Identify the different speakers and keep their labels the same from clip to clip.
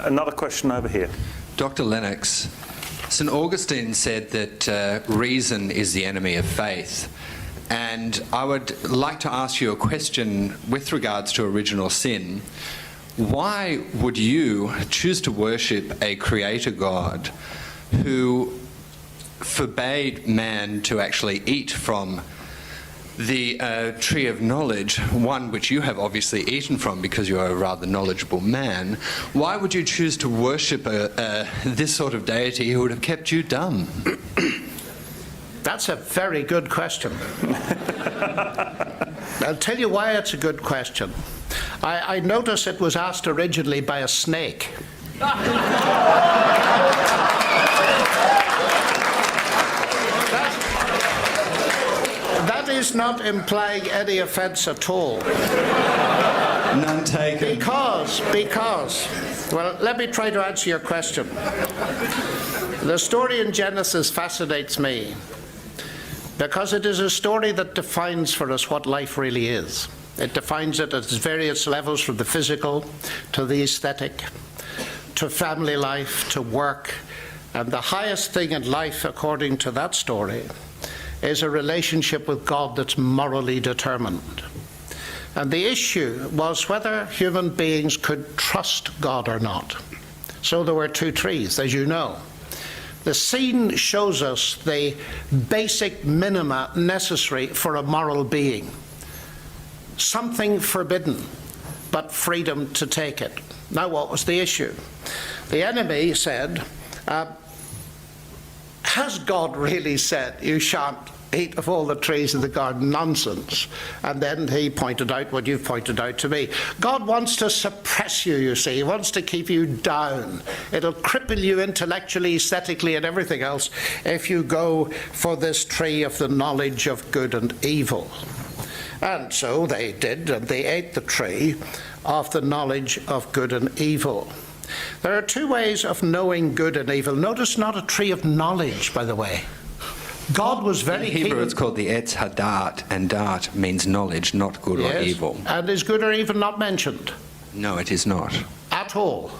Speaker 1: Another question over here.
Speaker 2: Dr. Lennox, St. Augustine said that reason is the enemy of faith. And I would like to ask you a question with regards to original sin. Why would you choose to worship a creator God who forbade man to actually eat from the tree of knowledge, one which you have obviously eaten from because you are a rather knowledgeable man? Why would you choose to worship this sort of deity who would have kept you dumb?
Speaker 3: That's a very good question. I'll tell you why it's a good question. I notice it was asked originally by a snake. That is not implying any offence at all.
Speaker 2: None taken.
Speaker 3: Because, well, let me try to answer your question. The story in Genesis fascinates me because it is a story that defines for us what life really is. It defines it at its various levels, from the physical to the aesthetic, to family life, to work. And the highest thing in life, according to that story, is a relationship with God that's morally determined. And the issue was whether human beings could trust God or not. So there were two trees, as you know. The scene shows us the basic minima necessary for a moral being. Something forbidden, but freedom to take it. Now, what was the issue? The enemy said, has God really said you shan't eat of all the trees of the garden? Nonsense. And then he pointed out what you've pointed out to me. God wants to suppress you, you see. He wants to keep you down. It'll cripple you intellectually, aesthetically, and everything else if you go for this tree of the knowledge of good and evil. And so they did, and they ate the tree of the knowledge of good and evil. There are two ways of knowing good and evil. Notice, not a tree of knowledge, by the way. God was very
Speaker 2: In Hebrew
Speaker 3: keen.
Speaker 2: it's called the Etz Hadat, and Dat means knowledge, not good or evil.
Speaker 3: And is good or evil not mentioned?
Speaker 2: No, it is not.
Speaker 3: At all?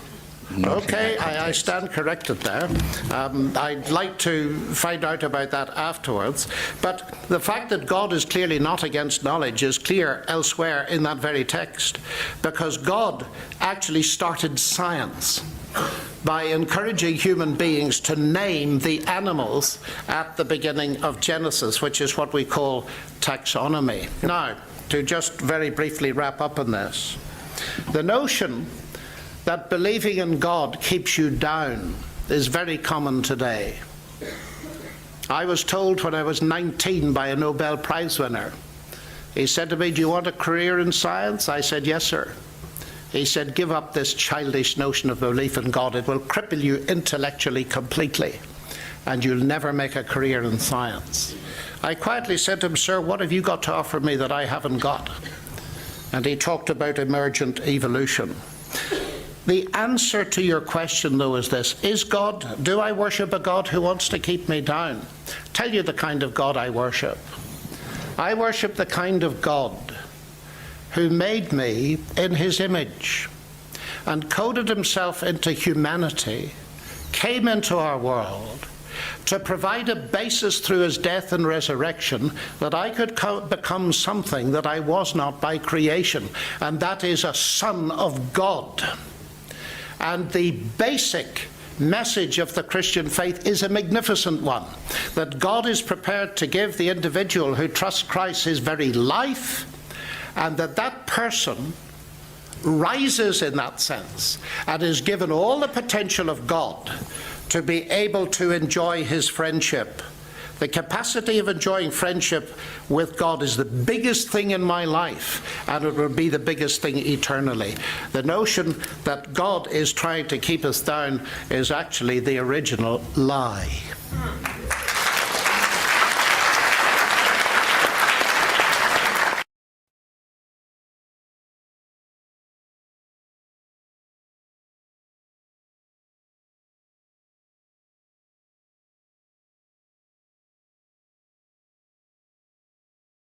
Speaker 2: Not
Speaker 3: okay, I stand corrected there. I'd like to find out about that afterwards. But the fact that God is clearly not against knowledge is clear elsewhere in that very text, because God actually started science by encouraging human beings to name the animals at the beginning of Genesis, which is what we call taxonomy. Now, to just very briefly wrap up on this, the notion that believing in God keeps you down is very common today. I was told when I was 19 by a Nobel Prize winner. He said to me, "Do you want a career in science?" I said, "Yes, sir." He said, "Give up this childish notion of belief in God. It will cripple you intellectually completely, and you'll never make a career in science." I quietly said to him, "Sir, what have you got to offer me that I haven't got?" And he talked about emergent evolution. The answer to your question, though, is this. Do I worship a God who wants to keep me down? Tell you the kind of God I worship. I worship the kind of God who made me in his image and coded himself into humanity, came into our world to provide a basis through his death and resurrection that I could become something that I was not by creation, and that is a son of God. And the basic message of the Christian faith is a magnificent one, that God is prepared to give the individual who trusts Christ his very life, and that person rises in that sense and is given all the potential of God to be able to enjoy his friendship. The capacity of enjoying friendship with God is the biggest thing in my life, and it will be the biggest thing eternally. The notion that God is trying to keep us down is actually the original lie.